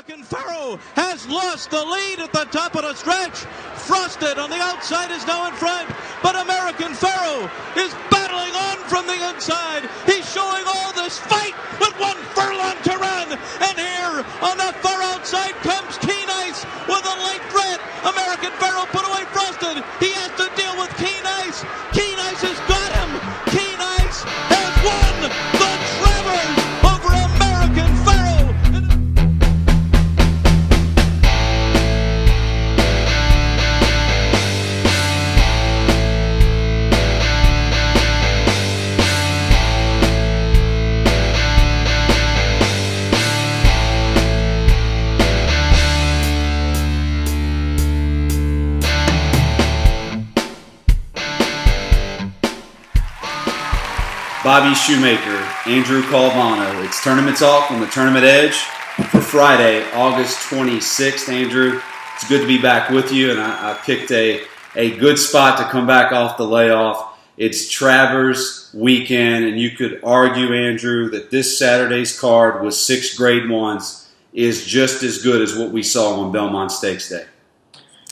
American Pharoah has lost the lead at the top of the stretch. Frosted on the outside is now in front, but American Pharoah is battling on from the inside. He's showing all this fight with 1 furlong to run, and here on the far outside comes Keen Ice with a late threat. American Pharoah put away Frosted. He has to deal with Keen Ice. Keen Ice has got him. Keen Ice has won the TRAVERS over American Pharoah. Bobby Shoemaker, Andrew Calvano. It's Tournament Talk on the Tournament Edge for Friday, August 26th. Andrew, it's good to be back with you, and I picked a good spot to come back off the layoff. It's Travers weekend, and you could argue, Andrew, that this Saturday's card with 6 Grade 1s is just as good as what we saw on Belmont Stakes Day.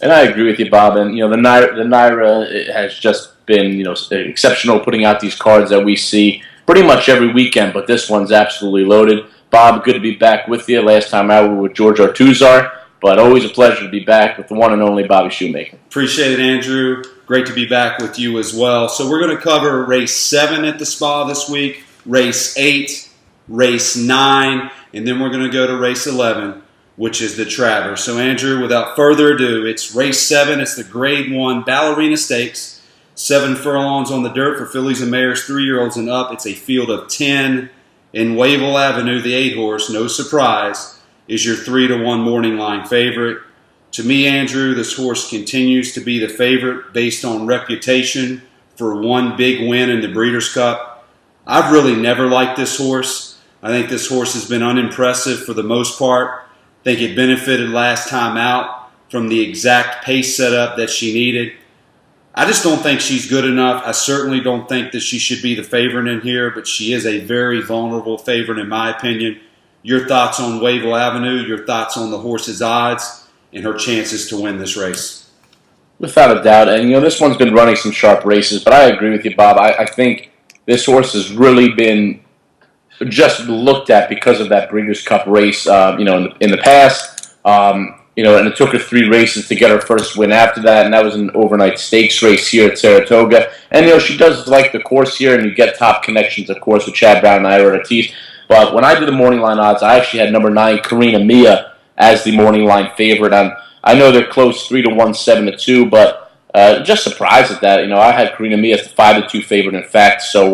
And I agree with you, Bob. And the Naira has just been exceptional, putting out these cards that we see pretty much every weekend. But this one's absolutely loaded. Bob, good to be back with you. Last time out we were with George Artuzar, but always a pleasure to be back with the one and only Bobby Shoemaker. Appreciate it, Andrew. Great to be back with you as well. So we're going to cover race 7 at the Spa this week, race 8, race 9, and then we're going to go to race 11, which is the Travers. So, Andrew, without further ado, it's race 7. It's the Grade 1 Ballerina Stakes. 7 furlongs on the dirt for fillies and mares, 3-year-olds and up. It's a field of 10. In Wavell Avenue, the 8-horse, no surprise, is your 3-1 morning line favorite. To me, Andrew, this horse continues to be the favorite based on reputation for one big win in the Breeders' Cup. I've really never liked this horse. I think this horse has been unimpressive for the most part. I think it benefited last time out from the exact pace setup that she needed. I just don't think she's good enough. I certainly don't think that she should be the favorite in here, but she is a very vulnerable favorite in my opinion. Your thoughts on Wavell Avenue, your thoughts on the horse's odds, and her chances to win this race? Without a doubt. And, this one's been running some sharp races, but I agree with you, Bob. I think this horse has really been just looked at because of that Breeders' Cup race, in the past. And it took her 3 races to get her first win after that, and that was an overnight stakes race here at Saratoga. And, she does like the course here, and you get top connections, of course, with Chad Brown and Ira Ortiz. But when I did the morning line odds, I actually had number 9, Karina Mia, as the morning line favorite. And I know they're close 3-1, 7-2, but just surprised at that. I had Karina Mia as the 5-2 favorite, in fact. So,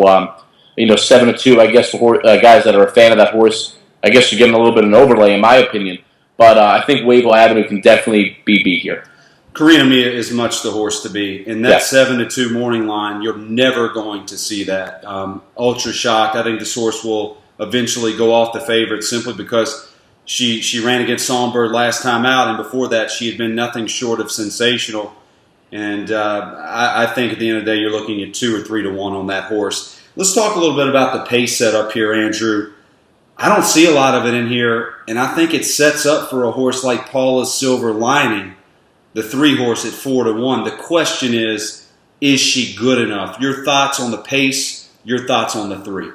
7-2, I guess, for guys that are a fan of that horse, I guess you're getting a little bit of an overlay, in my opinion. But I think Wavell Avenue can definitely be beat here. Karina Mia is much the horse to be. In that 7-2 morning line, you're never going to see that. Ultra shocked. I think this horse will eventually go off the favorite simply because she ran against Songbird last time out, and before that she had been nothing short of sensational. And I think at the end of the day you're looking at 2 or 3-1 on that horse. Let's talk a little bit about the pace setup here, Andrew. I don't see a lot of it in here, and I think it sets up for a horse like Paula's Silver Lining, the 3-horse at 4-1. The question is she good enough? Your thoughts on the pace, your thoughts on the 3.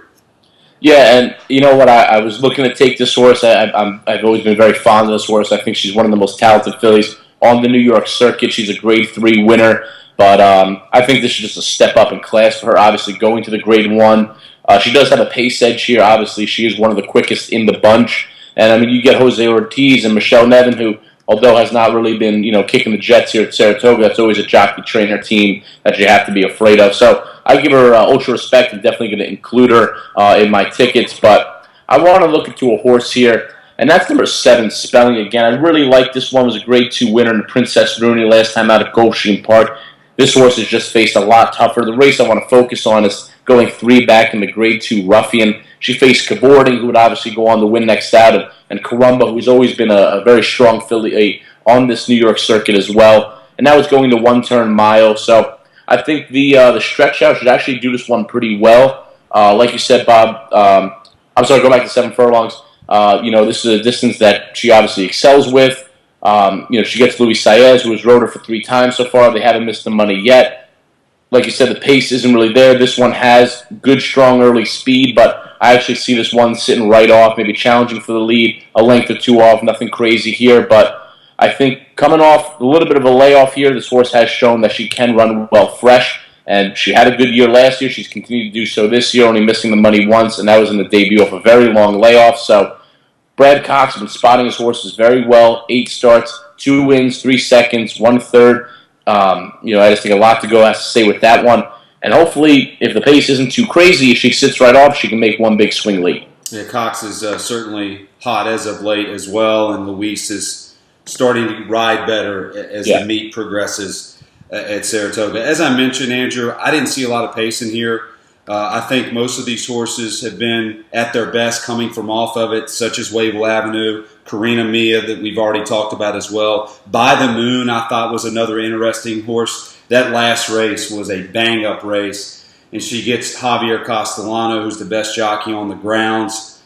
Yeah, and you know what? I was looking to take this horse. I've always been very fond of this horse. I think she's one of the most talented fillies on the New York circuit. She's a Grade 3 winner, but I think this is just a step up in class for her, obviously going to the Grade 1. She does have a pace edge here. Obviously, she is one of the quickest in the bunch. And, you get Jose Ortiz and Michelle Nevin, who, although has not really been, kicking the jets here at Saratoga, that's always a jockey trainer team that you have to be afraid of. So I give her ultra respect and definitely going to include her in my tickets. But I want to look into a horse here, and that's number 7, Spelling Again. I really like this one. Was a Grade 2 winner in the Princess Rooney last time out at Gulfstream Park. This horse has just faced a lot tougher. The race I want to focus on is going 3 back in the Grade 2 Ruffian. She faced Cavorting, who would obviously go on to win next out, and Carumba, who's always been a very strong filly on this New York circuit as well. And now it's going to 1-turn mile. So I think the stretch out should actually do this one pretty well. Like you said, Bob, go back to 7 furlongs. This is a distance that she obviously excels with. She gets Luis Saez, who has rode her for 3 times so far. They haven't missed the money yet. Like you said, the pace isn't really there. This one has good, strong early speed, but I actually see this one sitting right off, maybe challenging for the lead, a length or 2 off, nothing crazy here. But I think coming off a little bit of a layoff here, this horse has shown that she can run well fresh, and she had a good year last year. She's continued to do so this year, only missing the money once, and that was in the debut off a very long layoff. So Brad Cox has been spotting his horses very well. 8 starts, 2 wins, 3 seconds, 1/3. I just think a lot to go, has to say, with that one. And hopefully, if the pace isn't too crazy, if she sits right off, she can make one big swing lead. Yeah, Cox is certainly hot as of late as well, and Luis is starting to ride better as the meet progresses at Saratoga. As I mentioned, Andrew, I didn't see a lot of pace in here. I think most of these horses have been at their best coming from off of it, such as Wavell Avenue, Karina Mia that we've already talked about as well. By the Moon, I thought, was another interesting horse. That last race was a bang-up race, and she gets Javier Castellano, who's the best jockey on the grounds.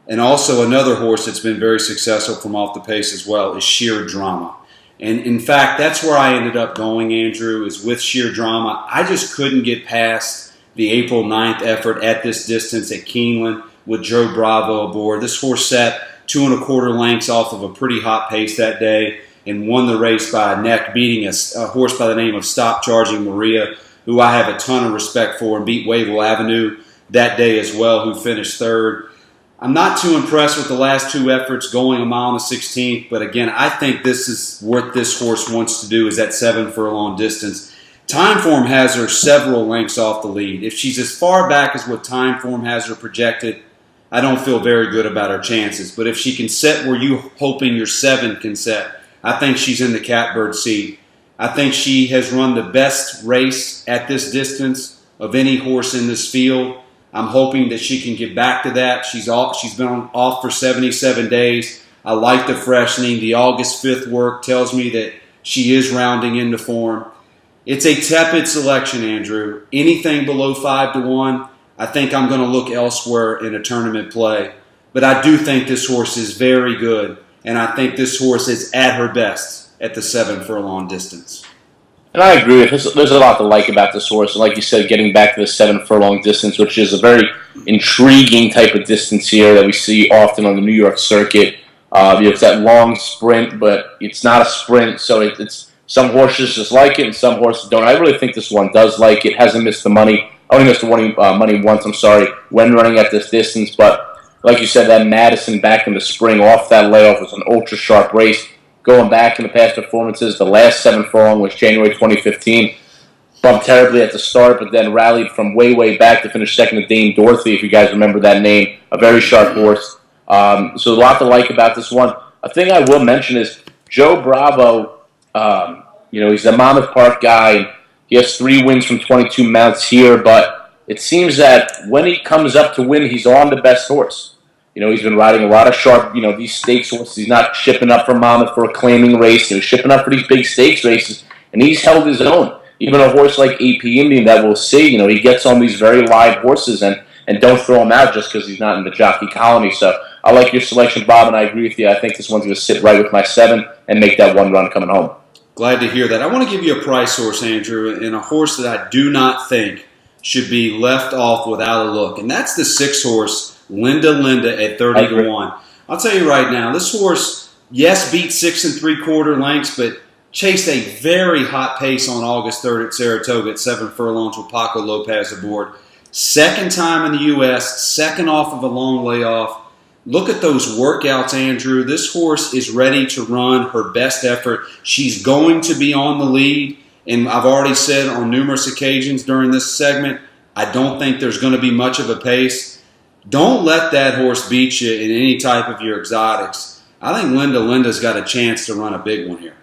And also another horse that's been very successful from off the pace as well is Sheer Drama. And in fact, that's where I ended up going, Andrew, is with Sheer Drama. I just couldn't get past the April 9th effort at this distance at Keeneland with Joe Bravo aboard. This horse sat 2 1/4 lengths off of a pretty hot pace that day and won the race by a neck, beating a horse by the name of Stop Charging Maria, who I have a ton of respect for, and beat Wavell Avenue that day as well, who finished 3rd. I'm not too impressed with the last 2 efforts going a mile and a 16th, but again, I think this is what this horse wants to do, is that 7 furlong distance. Timeform has her several lengths off the lead. If she's as far back as what Timeform has her projected, I don't feel very good about her chances. But if she can set where you're hoping your 7 can set, I think she's in the catbird seat. I think she has run the best race at this distance of any horse in this field. I'm hoping that she can get back to that. She's been off for 77 days. I like the freshening. The August 5th work tells me that she is rounding into form. It's a tepid selection, Andrew. Anything below 5-1, I think I'm going to look elsewhere in a tournament play. But I do think this horse is very good, and I think this horse is at her best at the 7 furlong distance. And I agree with this. There's a lot to like about this horse. And like you said, getting back to the 7 furlong distance, which is a very intriguing type of distance here that we see often on the New York circuit. It's that long sprint, but it's not a sprint, so it's some horses just like it, and some horses don't. I really think this one does like it. Hasn't missed the money. Only missed the money once, when running at this distance. But like you said, that Madison back in the spring off that layoff was an ultra-sharp race. Going back in the past performances, the last 7 furlong was January 2015. Bumped terribly at the start, but then rallied from way, way back to finish second to Dame Dorothy, if you guys remember that name. A very sharp horse. So a lot to like about this one. A thing I will mention is Joe Bravo. He's a Monmouth Park guy. He has 3 wins from 22 mounts here, but it seems that when he comes up to win, he's on the best horse. He's been riding a lot of sharp, these stakes horses. He's not shipping up for Monmouth for a claiming race. He's shipping up for these big stakes races, and he's held his own. Even a horse like AP Indian that we'll see, he gets on these very live horses and don't throw him out just because he's not in the jockey colony. So I like your selection, Bob, and I agree with you. I think this one's going to sit right with my 7 and make that one run coming home. Glad to hear that. I want to give you a price horse, Andrew, and a horse that I do not think should be left off without a look, and that's the 6 horse, Linda at 30-1. I'll tell you right now, this horse, yes, beat 6 3/4 lengths, but chased a very hot pace on August 3rd at Saratoga at 7 furlongs with Paco Lopez aboard. Second time in the U.S., second off of a long layoff. Look at those workouts, Andrew. This horse is ready to run her best effort. She's going to be on the lead, and I've already said on numerous occasions during this segment, I don't think there's going to be much of a pace. Don't let that horse beat you in any type of your exotics. I think Linda's got a chance to run a big one here.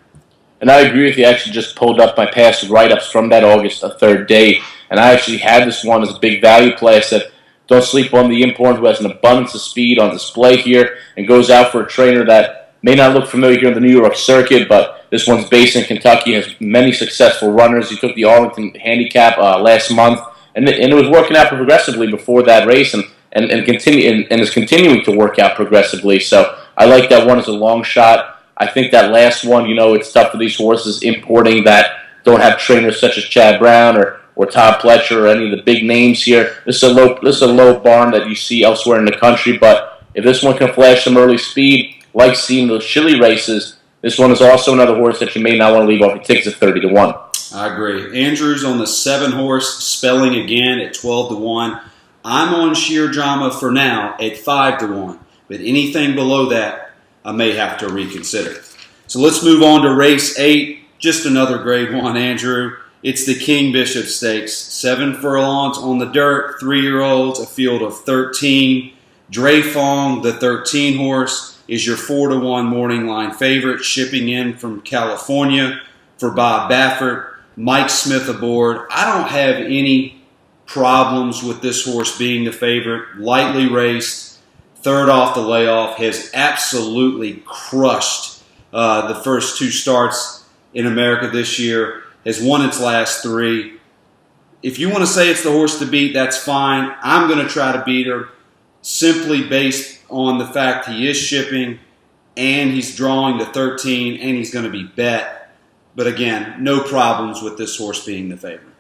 And I agree with you. I actually just pulled up my past write-ups from that August 3rd date, and I actually had this one as a big value play. I said, don't sleep on the import who has an abundance of speed on display here and goes out for a trainer that may not look familiar here in the New York circuit, but this one's based in Kentucky, has many successful runners. He took the Arlington handicap last month, and it was working out progressively before that race, and and continue and is continuing to work out progressively. So I like that one as a long shot. I think that last one, it's tough for these horses importing that don't have trainers such as Chad Brown or Todd Pletcher or any of the big names here. This is a low barn that you see elsewhere in the country, but if this one can flash some early speed, like seeing those Chile races, this one is also another horse that you may not want to leave off your tickets at 30-1. I agree. Andrew's on the 7-horse, Spelling again at 12-1. I'm on Sheer Drama for now at 5-1, but anything below that, I may have to reconsider. So let's move on to race 8. Just another grade 1, Andrew. It's the King Bishop Stakes. 7 furlongs on the dirt, 3-year-olds, a field of 13. Dre Fong, the 13 horse, is your 4-1 morning line favorite, shipping in from California for Bob Baffert. Mike Smith aboard. I don't have any problems with this horse being the favorite. Lightly raced, third off the layoff, has absolutely crushed the first 2 starts in America this year, has won its last 3. If you want to say it's the horse to beat, that's fine. I'm going to try to beat her simply based on the fact he is shipping and he's drawing to 13 and he's going to be bet. But again, no problems with this horse being the favorite.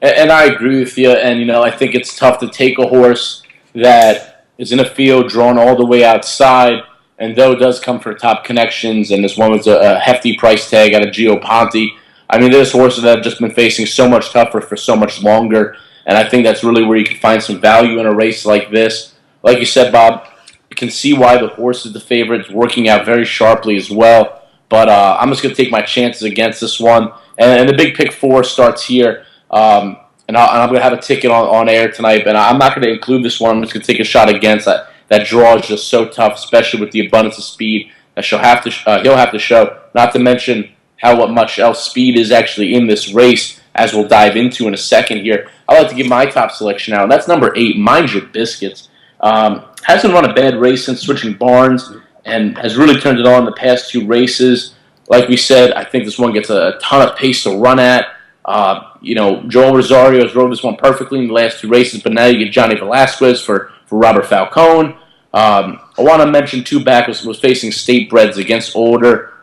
And I agree with you. And, I think it's tough to take a horse that is in a field drawn all the way outside, and though it does come for top connections, and this one was a hefty price tag out of Gio Ponte. I mean, there's horses that have just been facing so much tougher for so much longer, and I think that's really where you can find some value in a race like this. Like you said, Bob, you can see why the horse is the favorite. It's working out very sharply as well. But I'm just going to take my chances against this one. And the big pick 4 starts here. And I'm going to have a ticket on air tonight. But I'm not going to include this one. I'm just going to take a shot against that. That draw is just so tough, especially with the abundance of speed that he'll have to show. Not to mention how much else speed is actually in this race, as we'll dive into in a second here. I'd like to give my top selection out. That's number 8, Mind Your Biscuits. Hasn't run a bad race since switching barns and has really turned it on the past 2 races. Like we said, I think this one gets a ton of pace to run at. Joel Rosario has rode this one perfectly in the last 2 races, but now you get Johnny Velasquez for Robert Falcone. I want to mention 2 back was facing state breds against older.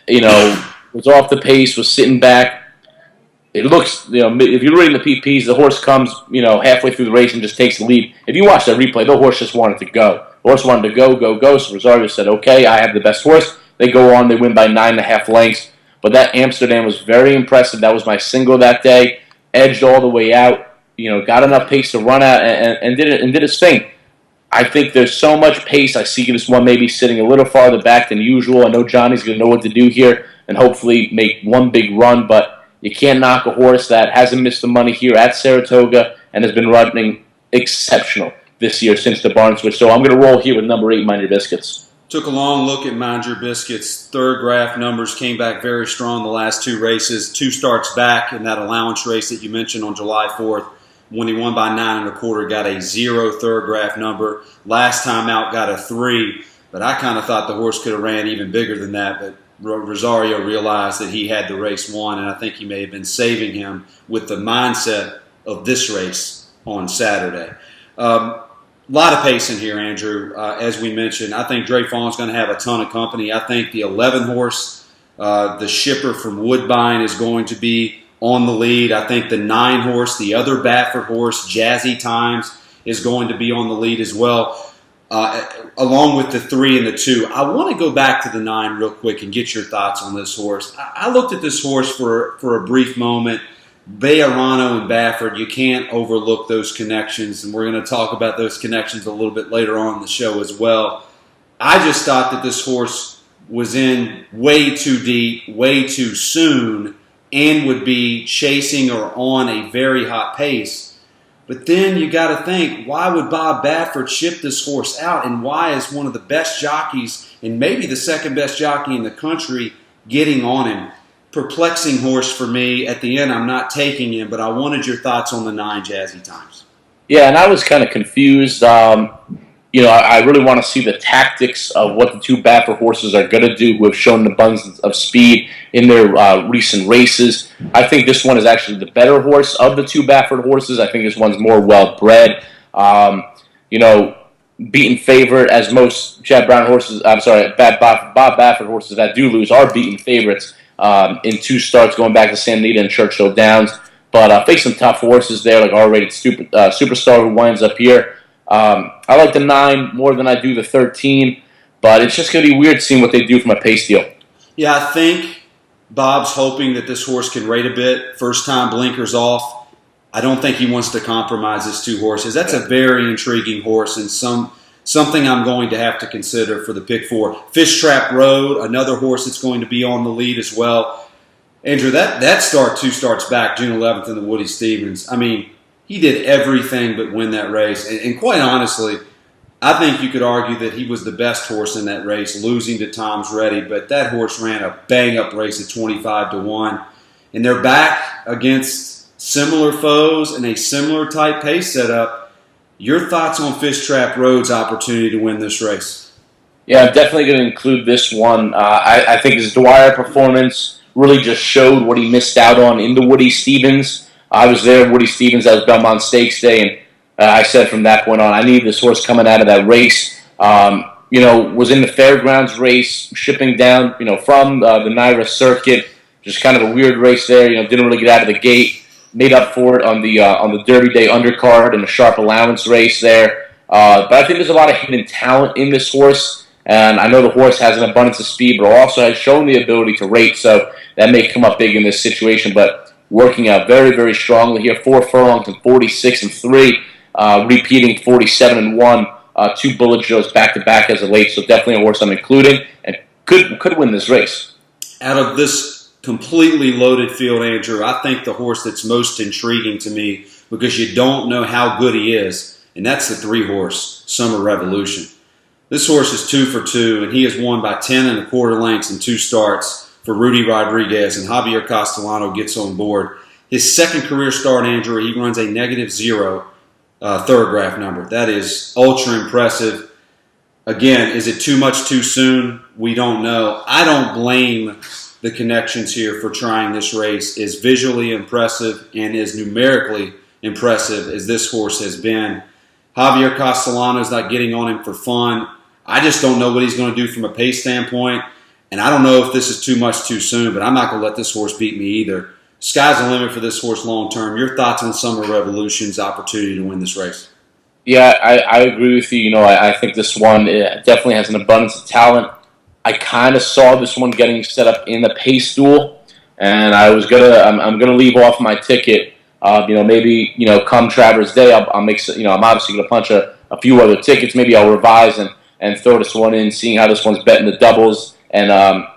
Was off the pace, was sitting back. It looks, if you're reading the PPs, the horse comes, halfway through the race and just takes the lead. If you watch that replay, the horse just wanted to go. The horse wanted to go. So Rosario said, okay, I have the best horse. They go on, they win by 9.5 lengths. But that Amsterdam was very impressive. That was my single that day. Edged all the way out, got enough pace to run out and did his thing. I think there's so much pace. I see this one maybe sitting a little farther back than usual. I know Johnny's going to know what to do here and hopefully make one big run, but you can't knock a horse that hasn't missed the money here at Saratoga and has been running exceptional this year since the barn switch. So I'm going to roll here with number 8, Mind Your Biscuits. Took a long look at Mind Your Biscuits. Third graph numbers came back very strong the last 2 races. 2 starts back in that allowance race that you mentioned on July 4th. When he won by 9.25, got a 0 third graph number. Last time out, got a 3. But I kind of thought the horse could have ran even bigger than that. But Rosario realized that he had the race won, and I think he may have been saving him with the mindset of this race on Saturday. A lot of pace in here, Andrew. As we mentioned, I think Dre Fong's going to have a ton of company. I think the 11 horse, the shipper from Woodbine, is going to be on the lead. I think the 9 horse, the other Baffert horse, Jazzy Times, is going to be on the lead as well. Along with the 3 and the 2. I want to go back to the 9 real quick and get your thoughts on this horse. I looked at this horse for a brief moment. Bejarano and Baffert, you can't overlook those connections, and we're going to talk about those connections a little bit later on in the show as well. I just thought that this horse was in way too deep, way too soon, and would be chasing or on a very hot pace. But then you got to think, why would Bob Baffert ship this horse out, and why is one of the best jockeys, and maybe the second best jockey in the country, getting on him? Perplexing horse for me. At the end, I'm not taking him, but I wanted your thoughts on the 9 Jazzy Times. Yeah, and I was kind of confused. I really want to see the tactics of what the 2 Baffert horses are going to do, who have shown an abundance of speed in their recent races. I think this one is actually the better horse of the 2 Baffert horses. I think this one's more well-bred. beaten favorite as most Chad Brown horses. I'm sorry, Bob Baffert horses that do lose are beaten favorites in 2 starts going back to Santa Anita and Churchill Downs. But face some tough horses there, like R-rated Superstar, who winds up here. I like the 9 more than I do the 13, but it's just going to be weird seeing what they do from a pace deal. Yeah, I think Bob's hoping that this horse can rate a bit. First time blinkers off. I don't think he wants to compromise his 2 horses. That's a very intriguing horse and something I'm going to have to consider for the pick 4. Fish Trap Road, another horse that's going to be on the lead as well. Andrew, that start 2 starts back, June 11th in the Woody Stevens. I mean, he did everything but win that race. And quite honestly, I think you could argue that he was the best horse in that race, losing to Tom's Ready. But that horse ran a bang-up race at 25-1. And they're back against similar foes and a similar type pace setup. Your thoughts on Fish Trap Road's opportunity to win this race? Yeah, I'm definitely going to include this one. I think his Dwyer performance really just showed what he missed out on in the Woody Stevens. I was there at Woody Stevens at Belmont Stakes Day, and I said from that point on, I need this horse coming out of that race. Was in the Fairgrounds race, shipping down, from the Naira circuit. Just kind of a weird race there. Didn't really get out of the gate. Made up for it on the Derby Day undercard in a sharp allowance race there. But I think there's a lot of hidden talent in this horse. And I know the horse has an abundance of speed, but also has shown the ability to rate. So that may come up big in this situation. But working out very, very strongly here. 4 furlongs and 46-3. Repeating 47-1. 2 bullet shows back-to-back as of late. So definitely a horse I'm including. And could win this race. Out of this completely loaded field, Andrew, I think the horse that's most intriguing to me, because you don't know how good he is, and that's the 3-horse Summer Revolution. This horse is 2 for 2, and he has won by 10 1/4 lengths in 2 starts for Rudy Rodriguez, and Javier Castellano gets on board. His second career start, Andrew, he runs a -0 thoroughgraph number. That is ultra impressive. Again, is it too much too soon? We don't know. I don't blame the connections here for trying this race. As visually impressive and as numerically impressive as this horse has been. Javier Castellano is not getting on him for fun. I just don't know what he's going to do from a pace standpoint, and I don't know if this is too much too soon, but I'm not going to let this horse beat me either. Sky's the limit for this horse long term. Your thoughts on Summer Revolution's opportunity to win this race? Yeah, I agree with you. I think this one definitely has an abundance of talent. I kind of saw this one getting set up in the pace duel, and I'm gonna leave off my ticket. Maybe come Travers Day, I'll make. I'm obviously gonna punch a few other tickets. Maybe I'll revise and throw this one in, seeing how this one's betting the doubles and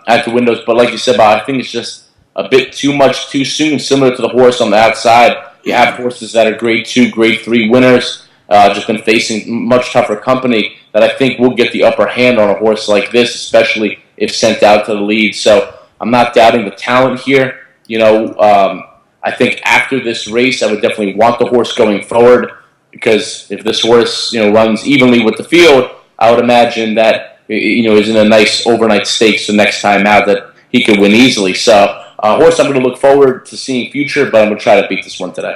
at the windows. But like you said, Bob, I think it's just a bit too much too soon. Similar to the horse on the outside, you have horses that are Grade 2, Grade 3 winners. Just been facing much tougher company that I think will get the upper hand on a horse like this, especially if sent out to the lead. So I'm not doubting the talent here. I think after this race, I would definitely want the horse going forward, because if this horse runs evenly with the field, I would imagine that is in a nice overnight stakes the next time out that he could win easily. So a horse I'm going to look forward to seeing future, but I'm going to try to beat this one today.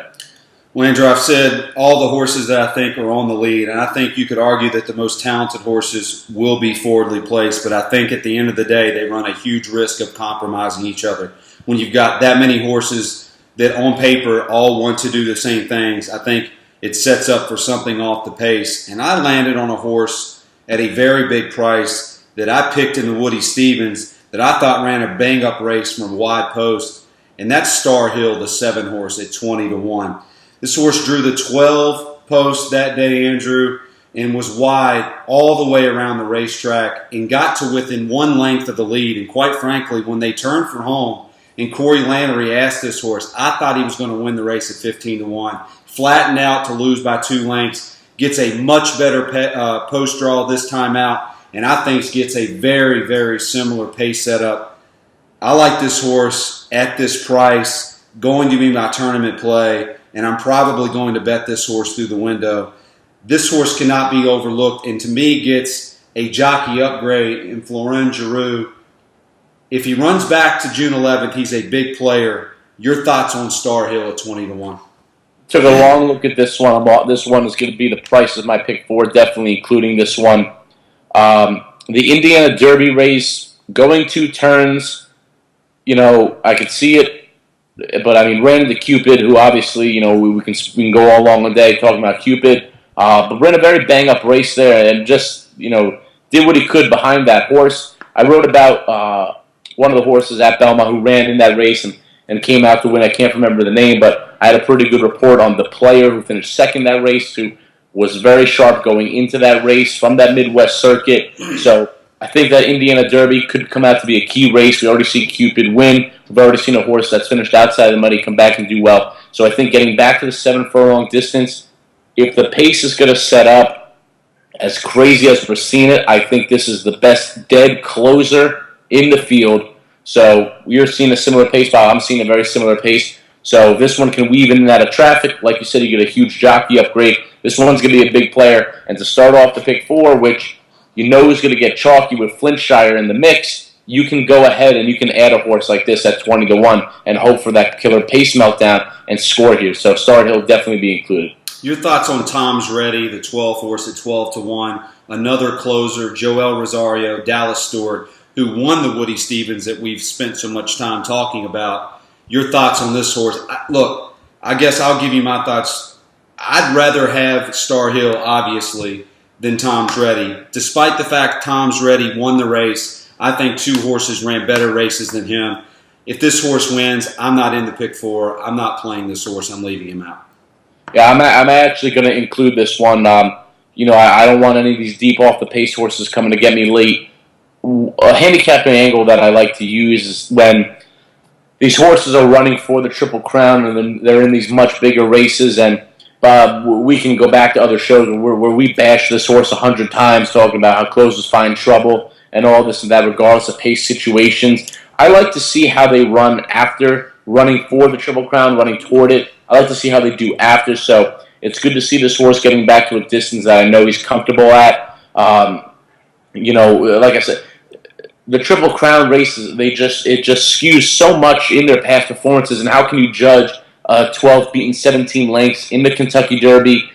Well, Andrew, I've said all the horses that I think are on the lead, and I think you could argue that the most talented horses will be forwardly placed, but I think at the end of the day, they run a huge risk of compromising each other. When you've got that many horses that on paper all want to do the same things, I think it sets up for something off the pace. And I landed on a horse at a very big price that I picked in the Woody Stevens that I thought ran a bang-up race from a wide post, and that's Star Hill, the 7-horse, at 20-1. This horse drew the 12 post that day, Andrew, and was wide all the way around the racetrack and got to within 1 length of the lead. And quite frankly, when they turned for home and Corey Lannery asked this horse, I thought he was going to win the race at 15-1. Flattened out to lose by 2 lengths, gets a much better post draw this time out, and I think gets a very, very similar pace setup. I like this horse at this price, going to be my tournament play, and I'm probably going to bet this horse through the window. This horse cannot be overlooked, and to me gets a jockey upgrade in Florent Giroux. If he runs back to June 11th, he's a big player. Your thoughts on Star Hill at 20-1? took a long look at this one. This one is going to be the price of my pick 4, definitely including this one. The Indiana Derby race, going 2 turns, I could see it, but I mean, ran into Cupid, who obviously, we can go all along the day talking about Cupid, but ran a very bang-up race there and just, did what he could behind that horse. I wrote about one of the horses at Belmont who ran in that race and came out to win. I can't remember the name, but I had a pretty good report on the player who finished second that race, who was very sharp going into that race from that Midwest circuit. So I think that Indiana Derby could come out to be a key race. We already see Cupid win. We've already seen a horse that's finished outside the money come back and do well. So I think getting back to the 7 furlong distance, if the pace is going to set up as crazy as we're seeing it, I think this is the best dead closer in the field. So you're seeing a similar pace, Bob. I'm seeing a very similar pace. So this one can weave in and out of traffic. Like you said, you get a huge jockey upgrade. This one's going to be a big player. And to start off the pick 4, which is going to get chalky with Flintshire in the mix, you can go ahead and you can add a horse like this at 20-1 and hope for that killer pace meltdown and score here. So Star Hill definitely be included. Your thoughts on Tom's Ready, the 12th horse at 12-1, another closer, Joel Rosario, Dallas Stewart, who won the Woody Stevens that we've spent so much time talking about. Your thoughts on this horse? Look, I guess I'll give you my thoughts. I'd rather have Star Hill, obviously, than Tom's Ready. Despite the fact Tom's Ready won the race, I think 2 horses ran better races than him. If this horse wins, I'm not in the pick 4. I'm not playing this horse. I'm leaving him out. Yeah, I'm actually going to include this one. I don't want any of these deep off the pace horses coming to get me late. A handicapping angle that I like to use is when these horses are running for the Triple Crown and then they're in these much bigger races. And we can go back to other shows where we bash this horse 100 times talking about how closers find trouble and all this and that regardless of pace situations. I like to see how they run after running for the Triple Crown, running toward it. I like to see how they do after. So it's good to see this horse getting back to a distance that I know he's comfortable at. Like I said, the Triple Crown races, it just skews so much in their past performances. And how can you judge 12 beating 17 lengths in the Kentucky Derby,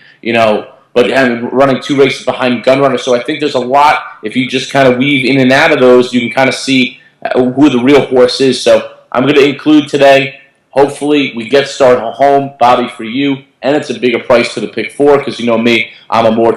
but running 2 races behind Gunrunner. So I think there's a lot, if you just kind of weave in and out of those, you can kind of see who the real horse is. So I'm going to include today, hopefully we get started home, Bobby, for you, and it's a bigger price to the pick 4 because you know me, I'm a more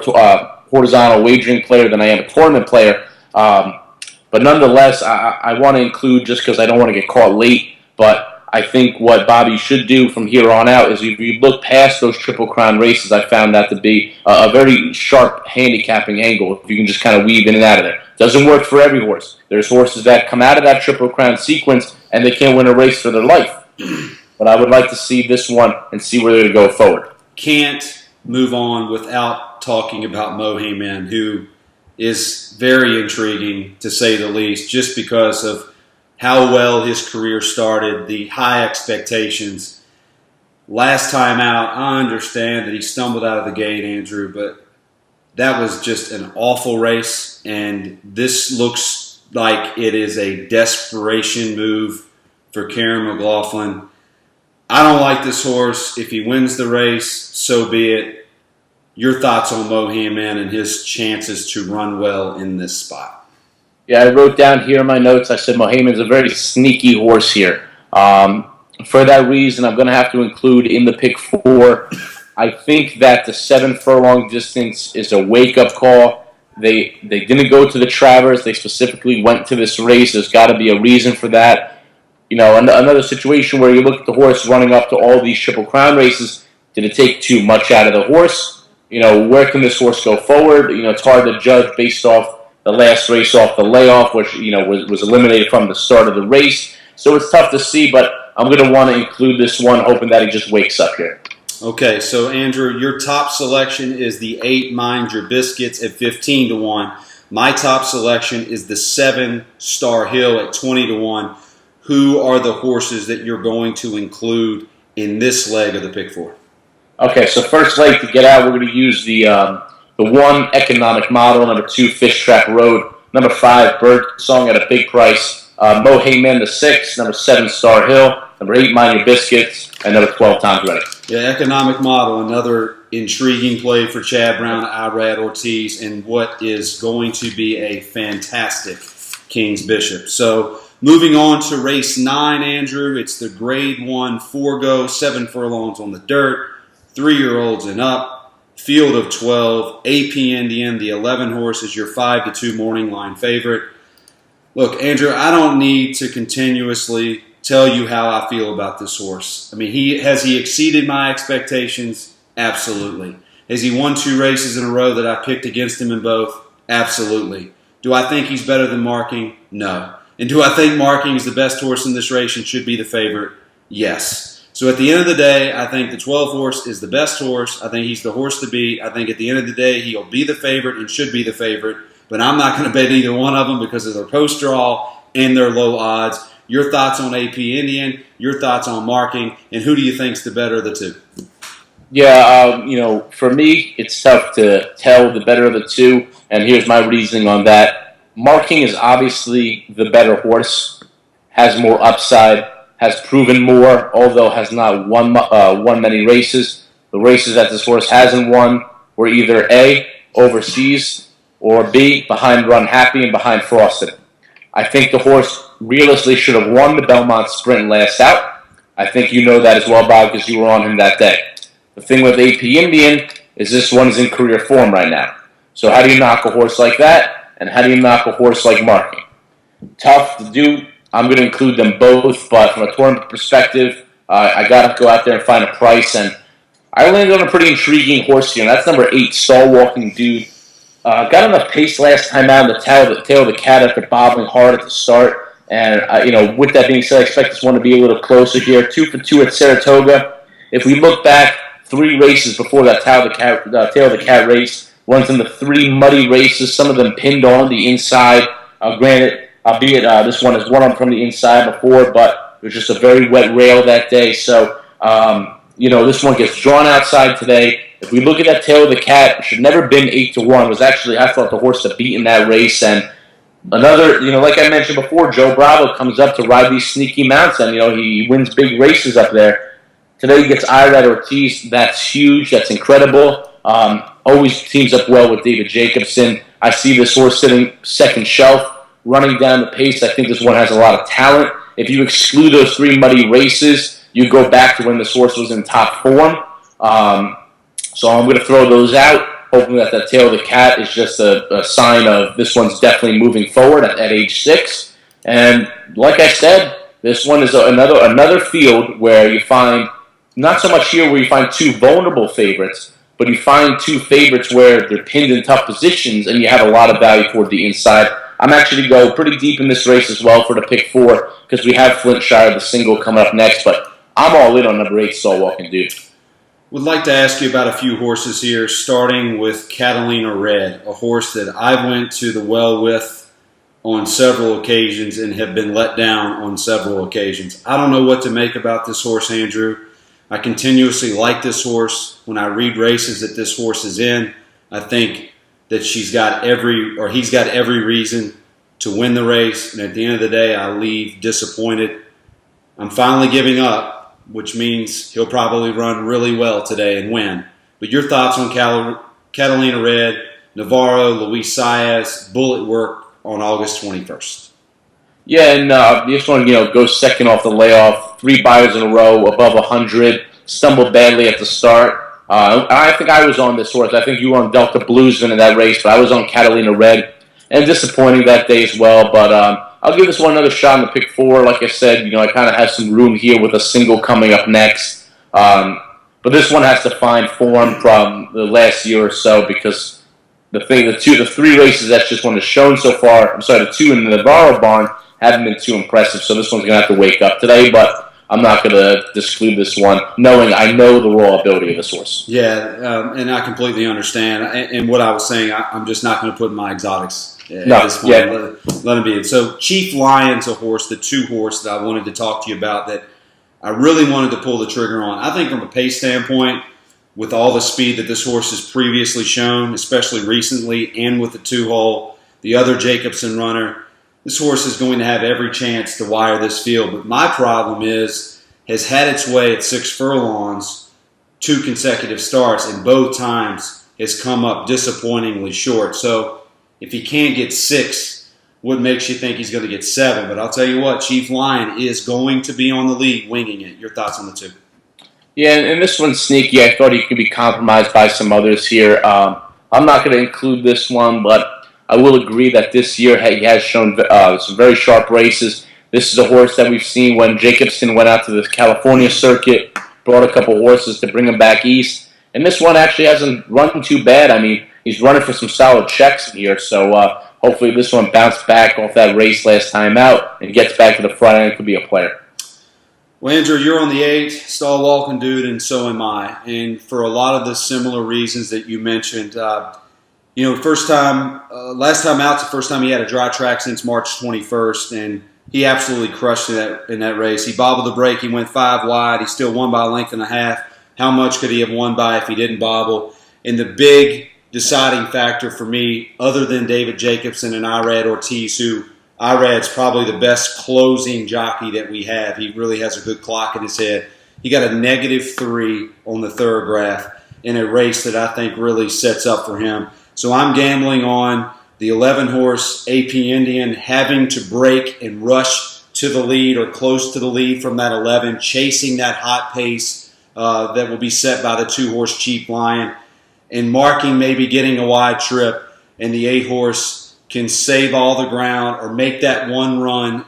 horizontal wagering player than I am a tournament player. But nonetheless, I want to include just because I don't want to get caught late, but I think what Bobby should do from here on out is if you look past those Triple Crown races, I found that to be a very sharp handicapping angle if you can just kind of weave in and out of there. Doesn't work for every horse. There's horses that come out of that Triple Crown sequence and they can't win a race for their life. But I would like to see this one and see where they're going to go forward. Can't move on without talking about Mohaymen, who is very intriguing, to say the least, just because of how well his career started, the high expectations. Last time out, I understand that he stumbled out of the gate, Andrew, but that was just an awful race, and this looks like it is a desperation move for Karen McLaughlin. I don't like this horse. If he wins the race, so be it. Your thoughts on Mohaymen and his chances to run well in this spot? Yeah, I wrote down here in my notes, I said Mohaymen's a very sneaky horse here. For that reason, I'm going to have to include in the pick 4. I think that the 7 furlong distance is a wake-up call. They didn't go to the Travers. They specifically went to this race. There's got to be a reason for that. Another situation where you look at the horse running up to all these Triple Crown races, did it take too much out of the horse? Where can this horse go forward? It's hard to judge based off the last race off the layoff, which was eliminated from the start of the race. So it's tough to see, but I'm going to want to include this one, hoping that he just wakes up here. Okay, so Andrew, your top selection is the 8 Mind Your Biscuits at 15-1. My top selection is the 7 Star Hill at 20-1. Who are the horses that you're going to include in this leg of the pick 4? Okay, so first leg to get out, we're going to use the 1 Economic Model, number 2 Fish Track Road, number 5 Bird Song at a big price, Mohaymen the 6, number 7 Star Hill, Number 8, Mind Your Biscuits. And number 12, Tom's Ready. Yeah, Economic Model, another intriguing play for Chad Brown, Irad Ortiz, and what is going to be a fantastic King's Bishop. So moving on to race 9, Andrew, it's the Grade 1 4-go, 7 furlongs on the dirt, 3-year-olds and up, field of 12, AP Indian, the 11 horse is your 5-2 morning line favorite. Look, Andrew, I don't need to continuously tell you how I feel about this horse. I mean, has he exceeded my expectations? Absolutely. Has he won 2 races in a row that I picked against him in both? Absolutely. Do I think he's better than Marking? No. And do I think Marking is the best horse in this race and should be the favorite? Yes. So at the end of the day, I think the 12 horse is the best horse. I think he's the horse to beat. I think at the end of the day, he'll be the favorite and should be the favorite. But I'm not going to bet either one of them because of their post draw and their low odds. Your thoughts on AP Indian, your thoughts on Marking, and who do you think's the better of the two? Yeah, for me, it's tough to tell the better of the two, and here's my reasoning on that. Marking is obviously the better horse, has more upside, has proven more, although has not won many races. The races that this horse hasn't won were either A, overseas, or B, behind Run Happy and behind Frosted. I think the horse realistically should have won the Belmont Sprint last out. I think you know that as well, Bob, because you were on him that day. The thing with AP Indian is this one is in career form right now. So how do you knock a horse like that, and how do you knock a horse like Marking? Tough to do. I'm going to include them both, but from a tournament perspective, I got to go out there and find a price, and I landed on a pretty intriguing horse here, and that's number 8, Star Walking Dude. Got enough pace last time out in the tail of the cat after bobbling hard at the start. And, with that being said, I expect this one to be a little closer here. 2 for 2 at Saratoga. If we look back 3 races before that tail of the cat race, runs in the 3 muddy races, some of them pinned on the inside. Granted, albeit this one has won on from the inside before, but it was just a very wet rail that day. So, this one gets drawn outside today. If we look at that tail of the cat, it should never been 8-1. Was actually, I thought, the horse to beat in that race. And another, like I mentioned before, Joe Bravo comes up to ride these sneaky mounts, and he wins big races up there. Today he gets Irad Ortiz. That's huge. That's incredible. Always teams up well with David Jacobson. I see this horse sitting second shelf, running down the pace. I think this one has a lot of talent. If you exclude those 3 muddy races, you go back to when this horse was in top form. So I'm going to throw those out, hoping that the tail of the cat is just a sign of this one's definitely moving forward at age 6. And like I said, this one is another field where you find, not so much here where you find 2 vulnerable favorites, but you find 2 favorites where they're pinned in tough positions and you have a lot of value toward the inside. I'm actually going to go pretty deep in this race as well for the pick 4 because we have Flintshire, the single, coming up next, but I'm all in on number 8, Star Walking Dude. Would like to ask you about a few horses here, starting with Catalina Red, a horse that I went to the well with on several occasions and have been let down on several occasions. I don't know what to make about this horse, Andrew. I continuously like this horse. When I read races that this horse is in, I think that he's got every reason to win the race, and at the end of the day, I leave disappointed. I'm finally giving up, which means he'll probably run really well today and win. But your thoughts on Catalina Red, Navarro, Luis Saez, bullet work on August 21st? Yeah, and this one, goes second off the layoff. 3 buyers in a row, above 100. Stumbled badly at the start. I think I was on this horse. I think you were on Delta Bluesman in that race, but I was on Catalina Red. And disappointing that day as well, but I'll give this one another shot in the pick 4. Like I said, I kind of have some room here with a single coming up next. But this one has to find form from the last year or so because the 3 races that this one has shown so far, the 2 in the Navarro barn haven't been too impressive. So this one's going to have to wake up today, but I'm not going to exclude this one, knowing I know the raw ability of this horse. Yeah, and I completely understand. And what I was saying, I'm just not going to put in my exotics. At this point. Yeah. Let him be it. So Chief Lion's a horse, the 2 horse that I wanted to talk to you about that I really wanted to pull the trigger on. I think from a pace standpoint, with all the speed that this horse has previously shown, especially recently, and with the 2-hole, the other Jacobson runner, this horse is going to have every chance to wire this field. But my problem is has had its way at 6 furlongs 2 consecutive starts, and both times has come up disappointingly short. So if he can't get 6, what makes you think he's going to get 7? But I'll tell you what, Chief Lion is going to be on the lead, winging it. Your thoughts on the 2? Yeah, and this one's sneaky. I thought he could be compromised by some others here. I'm not going to include this one, but I will agree that this year he has shown some very sharp races. This is a horse that we've seen when Jacobson went out to the California circuit, brought a couple horses to bring him back east. And this one actually hasn't run too bad. I mean, he's running for some solid checks here, so hopefully this one bounced back off that race last time out and gets back to the front end. Could be a player. Well, Andrew, you're on the 8, stall walking dude, and so am I. And for a lot of the similar reasons that you mentioned, last time out, the first time he had a dry track since March 21st, and he absolutely crushed it in that race. He bobbled the break. He went 5 wide. He still won by a length and a half. How much could he have won by if he didn't bobble? And the big deciding factor for me, other than David Jacobson and Irad Ortiz, who Irad's probably the best closing jockey that we have. He really has a good clock in his head. He got a -3 on the Thorograph in a race that I think really sets up for him. So I'm gambling on the 11-horse AP Indian having to break and rush to the lead or close to the lead from that 11, chasing that hot pace that will be set by the 2-horse Chief Lion, and marking maybe getting a wide trip, and the 8-horse can save all the ground or make that one run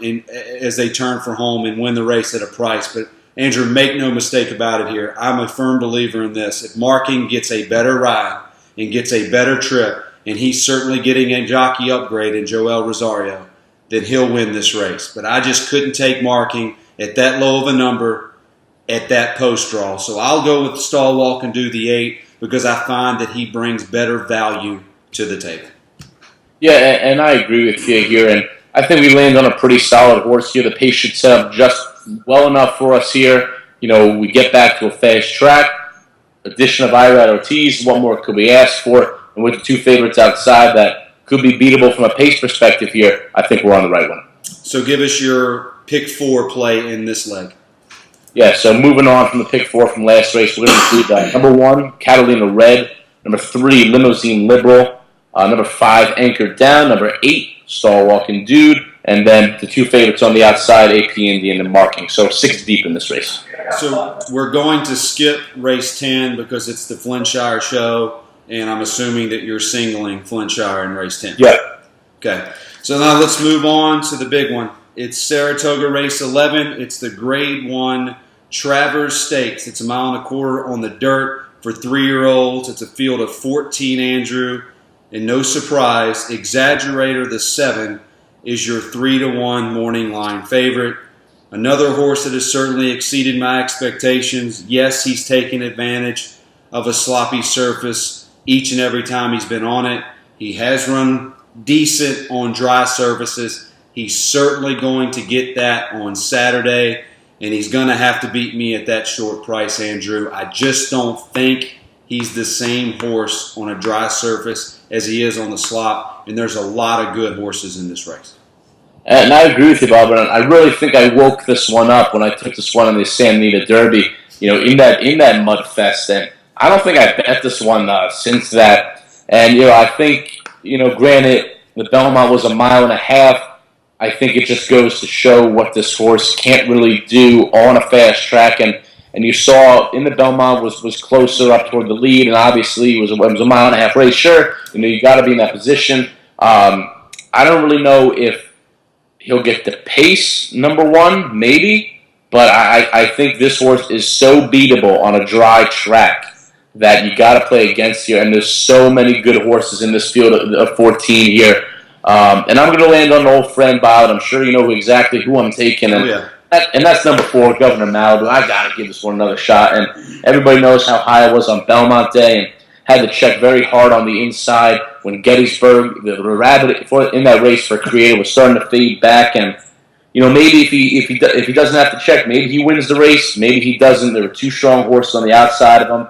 as they turn for home and win the race at a price. But, Andrew, make no mistake about it here. I'm a firm believer in this. If Marking gets a better ride and gets a better trip, and he's certainly getting a jockey upgrade in Joel Rosario, then he'll win this race. But I just couldn't take Marking at that low of a number at that post draw. So I'll go with stall walk and do the 8 because I find that he brings better value to the table. Yeah, and I agree with you here, and I think we land on a pretty solid horse here. The pace should set up just well enough for us here. We get back to a fast track. Addition of Irad Ortiz, what more could we ask for? And with the 2 favorites outside that could be beatable from a pace perspective here, I think we're on the right one. So give us your pick 4 play in this leg. Yeah, so moving on from the pick 4 from last race, we're going to include number 1, Catalina Red, number 3, Limousine Liberal, number 5, Anchored Down, number 8, Stall Walking Dude, and then the 2 favorites on the outside, AP Indian and Marking. So 6 deep in this race. So we're going to skip race 10 because it's the Flintshire show, and I'm assuming that you're singling Flintshire in race 10. Yeah. Okay. So now let's move on to the big one. It's Saratoga race 11. It's the Grade 1 Travers Stakes. It's 1.25 miles on the dirt for 3-year-olds. It's a field of 14, Andrew. And no surprise, Exaggerator the 7 is your 3-1 morning line favorite. Another horse that has certainly exceeded my expectations. Yes, he's taken advantage of a sloppy surface each and every time he's been on it. He has run decent on dry surfaces. He's certainly going to get that on Saturday, and he's going to have to beat me at that short price, Andrew. I just don't think he's the same horse on a dry surface as he is on the slop, and there's a lot of good horses in this race. And I agree with you, Bob, and I really think I woke this one up when I took this one on the San Anita Derby, in that mud fest. And I don't think I bet this one since that. And, I think, granted, the Belmont was 1.5 miles. I think it just goes to show what this horse can't really do on a fast track. And you saw in the Belmont was closer up toward the lead, and obviously it was a 1.5 mile race. Sure, you got to be in that position. I don't really know if he'll get the pace, number 1, maybe, but I think this horse is so beatable on a dry track that you got to play against here, and there's so many good horses in this field of 14 here. And I'm going to land on an old friend, Bob, and I'm sure you know exactly who I'm taking. And that's number 4, Governor Malibu. I got to give this one another shot. And everybody knows how high I was on Belmont Day and had to check very hard on the inside when Gettysburg, the rabbit in that race for Creator, was starting to fade back. And, maybe if he doesn't have to check, maybe he wins the race. Maybe he doesn't. There were 2 strong horses on the outside of him.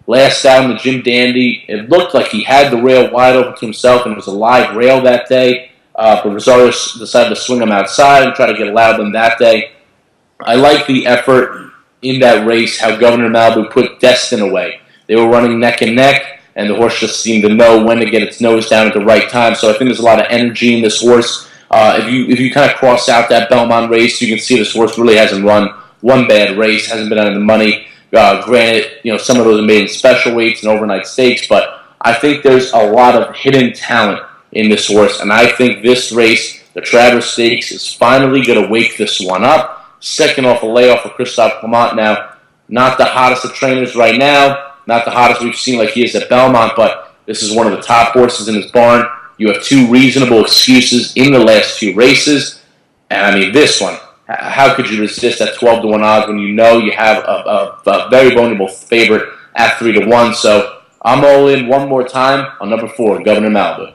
Last out in the Jim Dandy, it looked like he had the rail wide open to himself, and it was a live rail that day. But Rosario decided to swing him outside and try to get allowed them that day. I like the effort in that race, how Governor Malibu put Destin away. They were running neck and neck, and the horse just seemed to know when to get its nose down at the right time. So I think there's a lot of energy in this horse. If you kind of cross out that Belmont race, you can see this horse really hasn't run one bad race, hasn't been out of the money. Granted, some of those are made in special weights and overnight stakes, but I think there's a lot of hidden talent in this horse, and I think this race, the Travers Stakes, is finally going to wake this one up. Second off a layoff for Christophe Clement now. Not the hottest of trainers right now, not the hottest we've seen like he is at Belmont, but this is one of the top horses in his barn. You have two reasonable excuses in the last two races, and I mean this one. How could you resist at 12-1 odds when you know you have a very vulnerable favorite at 3-1? So I'm all in one more time on number 4, Governor Malibu.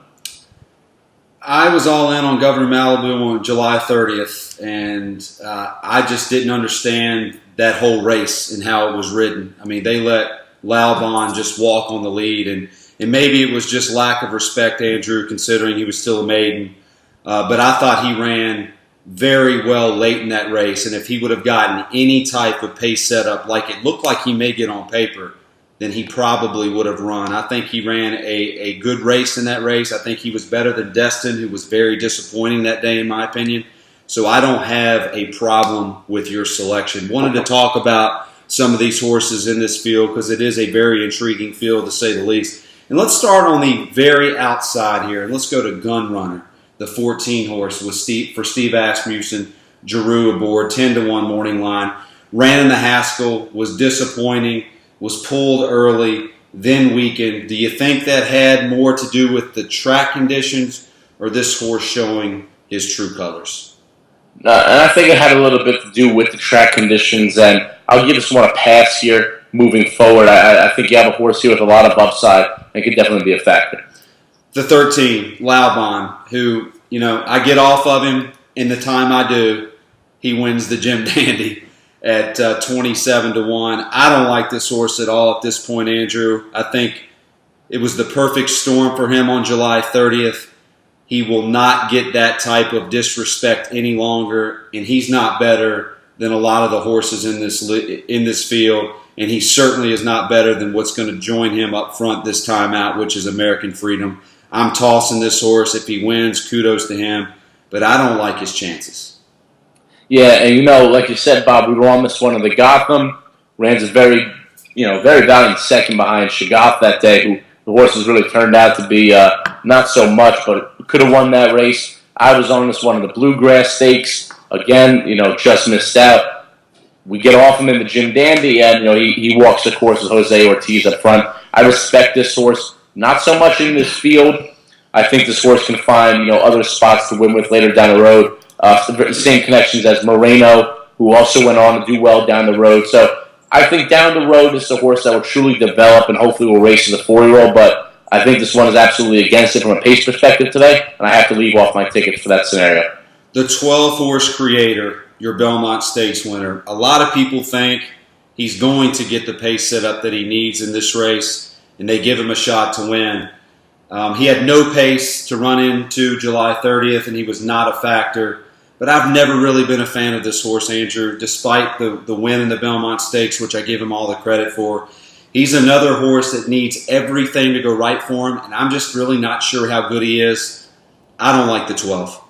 I was all in on Governor Malibu on July 30th, and I just didn't understand that whole race and how it was ridden. I mean, they let Laubon just walk on the lead, and maybe it was just lack of respect, Andrew, considering he was still a maiden. But I thought he ran very well late in that race, and if he would have gotten any type of pace setup like it looked like he may get on paper, then he probably would have run. I think he ran a good race in that race. I think he was better than Destin, who was very disappointing that day in my opinion. So I don't have a problem with your selection. Wanted to talk about some of these horses in this field because it is a very intriguing field to say the least. And let's start on the very outside here, and let's go to Gun Runner, the 14 horse for Steve Asmussen, Giroux aboard, 10-1 morning line. Ran in the Haskell, was disappointing, was pulled early, then weakened. Do you think that had more to do with the track conditions or this horse showing his true colors? And I think it had a little bit to do with the track conditions, and I'll give this one a pass here moving forward. I think you have a horse here with a lot of upside and could definitely be a factor. The 13, Laubon, who, I get off of him in the time I do. He wins the Jim Dandy at 27-1. I don't like this horse at all at this point, Andrew. I think it was the perfect storm for him on July 30th. He will not get that type of disrespect any longer, and he's not better than a lot of the horses in this field, and he certainly is not better than what's going to join him up front this time out, which is American Freedom. I'm tossing this horse. If he wins, kudos to him, but I don't like his chances. Yeah, and like you said, Bob, we were on this one of the Gotham. Rans is very valiant second behind Shaggoff that day, who the horses really turned out to be not so much, but could have won that race. I was on this one of the Bluegrass Stakes. Again, just missed out. We get off him in the Jim Dandy, and he walks the course with Jose Ortiz up front. I respect this horse, not so much in this field. I think this horse can find other spots to win with later down the road. The same connections as Moreno, who also went on to do well down the road. So I think down the road, this is a horse that will truly develop and hopefully will race as a 4-year-old. But I think this one is absolutely against it from a pace perspective today, and I have to leave off my tickets for that scenario. The 12-horse Creator, your Belmont Stakes winner. A lot of people think he's going to get the pace set up that he needs in this race, and they give him a shot to win. He had no pace to run into July 30th, and he was not a factor. But I've never really been a fan of this horse, Andrew, despite the win in the Belmont Stakes, which I give him all the credit for. He's another horse that needs everything to go right for him, and I'm just really not sure how good he is. I don't like the 12.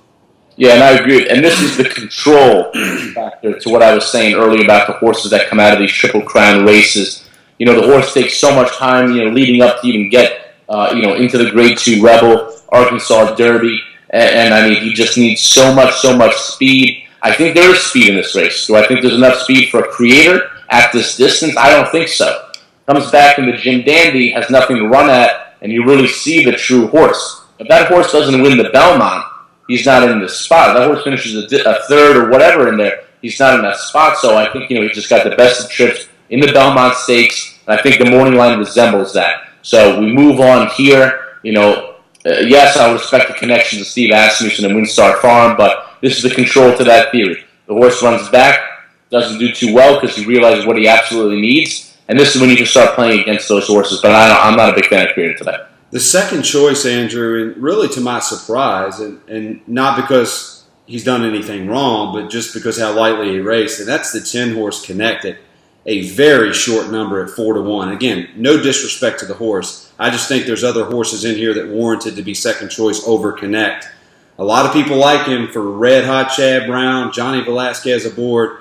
Yeah, and I agree. And this is the control factor to what I was saying earlier about the horses that come out of these Triple Crown races. The horse takes so much time, leading up to even get, into the Grade 2 Rebel, Arkansas Derby. And I mean, he just needs so much speed. I think there is speed in this race. Do I think there's enough speed for a Creator at this distance? I don't think so. Comes back in the Jim Dandy, has nothing to run at, and you really see the true horse. If that horse doesn't win the Belmont, he's not in this spot. If that horse finishes a third or whatever in there, he's not in that spot. So I think, he just got the best of trips in the Belmont Stakes, and I think the morning line resembles that. So we move on here, yes, I respect the connection to Steve Asmussen and Windstar Farm, but this is the control to that theory. The horse runs back, doesn't do too well because he realizes what he absolutely needs, and this is when you can start playing against those horses, but I'm not a big fan of Creator today. The second choice, Andrew, and really to my surprise, and not because he's done anything wrong, but just because how lightly he raced. And that's the 10-horse Connect at a very short number at 4-1. Again, no disrespect to the horse. I just think there's other horses in here that warranted to be second choice over Connect. A lot of people like him for Red Hot Chad Brown, Johnny Velasquez aboard.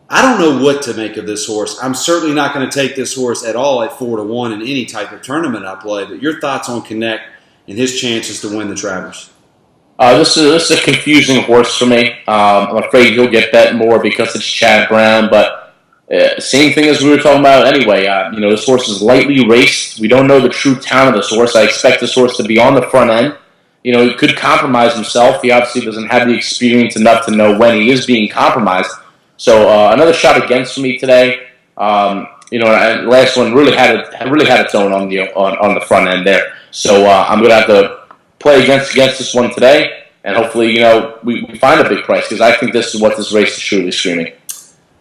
I don't know what to make of this horse. I'm certainly not going to take this horse at all at 4-1 in any type of tournament I play. But your thoughts on Connect and his chances to win the Travers? This is a confusing horse for me. I'm afraid he'll get bet more because it's Chad Brown, but same thing as we were talking about anyway. This horse is lightly raced. We don't know the true talent of this horse. I expect this horse to be on the front end. He could compromise himself. He obviously doesn't have the experience enough to know when he is being compromised. So another shot against me today. And last one really had its own on the front end there. So I'm going to have to play against this one today, and hopefully we find a big price, because I think this is what this race is truly screaming.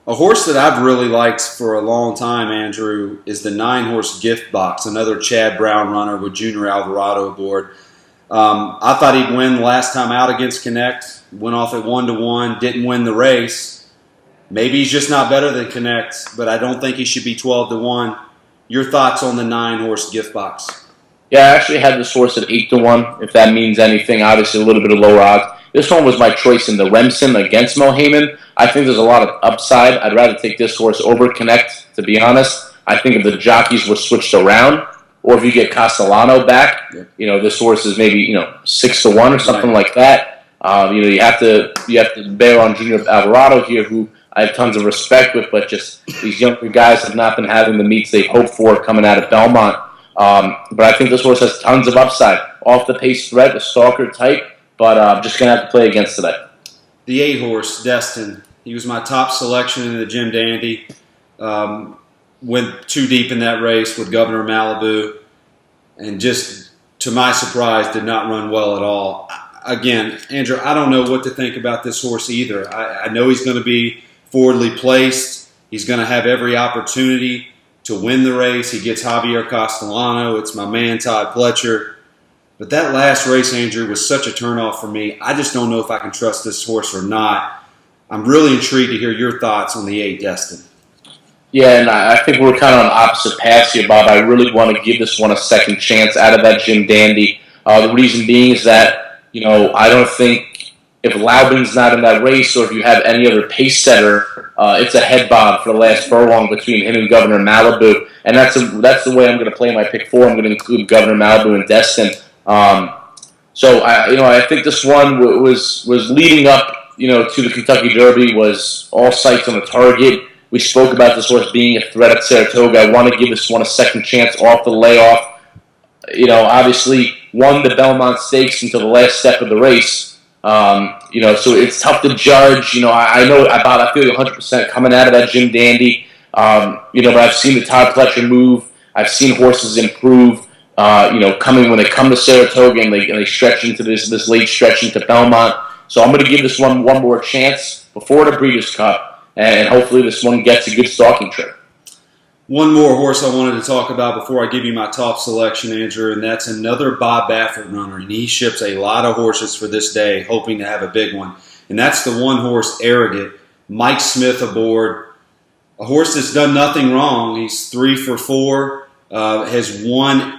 A horse that I've really liked for a long time, Andrew, is the 9-horse Gift Box, another Chad Brown runner with Junior Alvarado aboard. I thought he'd win last time out against Connect. Went off at 1-1, didn't win the race. Maybe he's just not better than Connect, but I don't think he should be 12-1. Your thoughts on the 9-horse Gift Box? Yeah, I actually had this horse at 8-1, if that means anything. Obviously, a little bit of lower odds. This one was my choice in the Remsen against Mohaymen. I think there's a lot of upside. I'd rather take this horse over Connect, to be honest. I think if the jockeys were switched around, or if you get Castellano back, this horse is maybe 6-1 or something like that. You have to bear on Junior Alvarado here, who I have tons of respect with, but just these younger guys have not been having the meets they've hoped for coming out of Belmont. But I think this horse has tons of upside. Off the pace threat, a stalker type, but I'm just going to have to play against today. The 8-horse, Destin. He was my top selection in the Jim Dandy. Went too deep in that race with Governor Malibu, and just, to my surprise, did not run well at all. Again, Andrew, I don't know what to think about this horse either. I know he's going to be forwardly placed. He's going to have every opportunity to win the race. He gets Javier Castellano. It's my man, Todd Pletcher. But that last race, Andrew, was such a turnoff for me. I just don't know if I can trust this horse or not. I'm really intrigued to hear your thoughts on the 8, Destin. Yeah, and I think we're kind of on opposite paths here, Bob. I really want to give this one a second chance out of that Jim Dandy. The reason being is that, I don't think if Laubin's not in that race, or if you have any other pace setter, it's a head bob for the last furlong between him and Governor Malibu. And that's the way I'm going to play my pick 4. I'm going to include Governor Malibu and Destin. So I think this one was leading up, to the Kentucky Derby, was all sights on the target. We spoke about this horse being a threat at Saratoga. I want to give this one a second chance off the layoff. Obviously won the Belmont Stakes until the last step of the race. So it's tough to judge. I feel 100% coming out of that Jim Dandy. But I've seen the Todd Pletcher move. I've seen horses improve. When they come to Saratoga and they stretch into this late stretch into Belmont. So I'm going to give this one more chance before the Breeders' Cup, and hopefully this one gets a good stalking trip. One more horse I wanted to talk about before I give you my top selection, Andrew, and that's another Bob Baffert runner, and he ships a lot of horses for this day, hoping to have a big one. And that's the 1-horse Arrogant, Mike Smith aboard, a horse that's done nothing wrong. He's 3 for 4, has won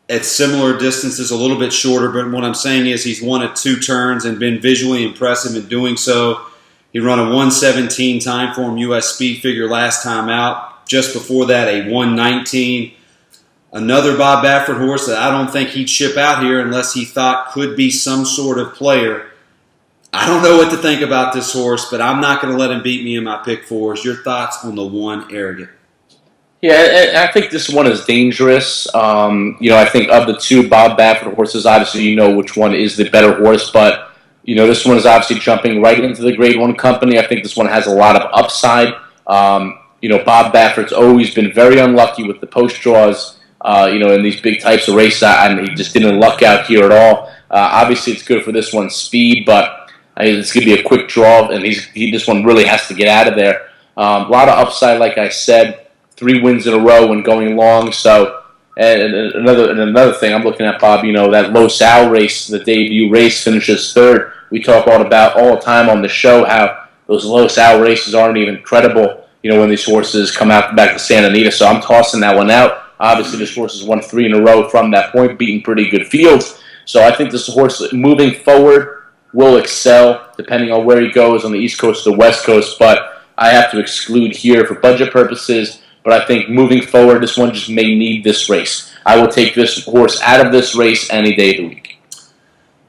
at similar distances, a little bit shorter, but what I'm saying is he's won at 2 turns and been visually impressive in doing so. He ran a 1:17 time form U.S. speed figure last time out. Just before that, a 1:19. Another Bob Baffert horse that I don't think he'd ship out here unless he thought could be some sort of player. I don't know what to think about this horse, but I'm not going to let him beat me in my pick 4s. Your thoughts on the 1 Arrogant? Yeah, I think this one is dangerous. I think of the 2 Bob Baffert horses, obviously which one is the better horse, but this one is obviously jumping right into the Grade 1 company. I think this one has a lot of upside. Bob Baffert's always been very unlucky with the post draws, in these big types of races, and he just didn't luck out here at all. Obviously, it's good for this one's speed, but it's going to be a quick draw, and this one really has to get out of there. A lot of upside, like I said, 3 wins in a row when going long, so And another thing I'm looking at, Bob, that Los Al race, the debut race, finishes third. We talk all the time on the show how those Los Al races aren't even credible, when these horses come out back to Santa Anita. So I'm tossing that one out. Obviously, this horse has won 3 in a row from that point, beating pretty good fields. So I think this horse, moving forward, will excel depending on where he goes on the East Coast or the West Coast. But I have to exclude here for budget purposes. But I think moving forward, this one just may need this race. I will take this horse out of this race any day of the week.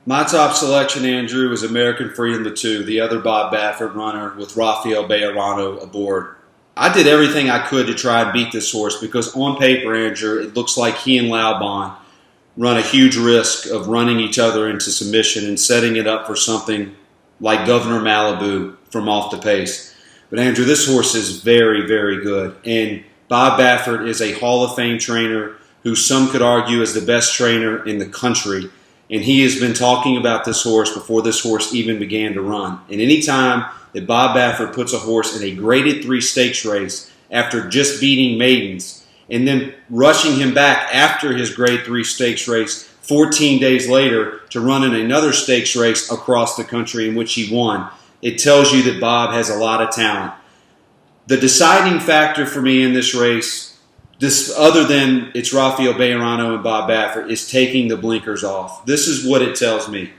My top selection, Andrew, is American Freedom the 2, the other Bob Baffert runner with Rafael Bejarano aboard. I did everything I could to try and beat this horse because on paper, Andrew, it looks like he and Laubon run a huge risk of running each other into submission and setting it up for something like Governor Malibu from off the pace. But, Andrew, this horse is very, very good. And Bob Baffert is a Hall of Fame trainer who some could argue is the best trainer in the country. And he has been talking about this horse before this horse even began to run. And any time that Bob Baffert puts a horse in a graded 3 stakes race after just beating maidens and then rushing him back after his grade 3 stakes race 14 days later to run in another stakes race across the country in which he won, it tells you that Bob has a lot of talent. The deciding factor for me in this race, other than it's Rafael Bejarano and Bob Baffert, is taking the blinkers off. This is what it tells me.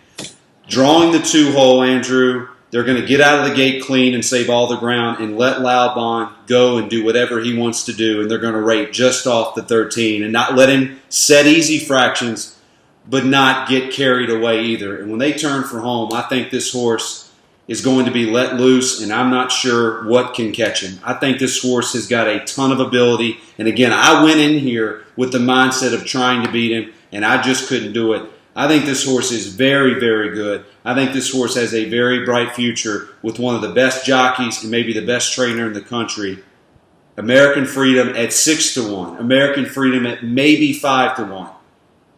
Drawing the 2-hole, Andrew, they're going to get out of the gate clean and save all the ground and let Laubon go and do whatever he wants to do, and they're going to rate just off the 13 and not let him set easy fractions but not get carried away either. And when they turn for home, I think this horse is going to be let loose, and I'm not sure what can catch him. I think this horse has got a ton of ability. And again, I went in here with the mindset of trying to beat him, and I just couldn't do it. I think this horse is very, very good. I think this horse has a very bright future with one of the best jockeys and maybe the best trainer in the country. American Freedom at 6-1. American Freedom at maybe 5-1.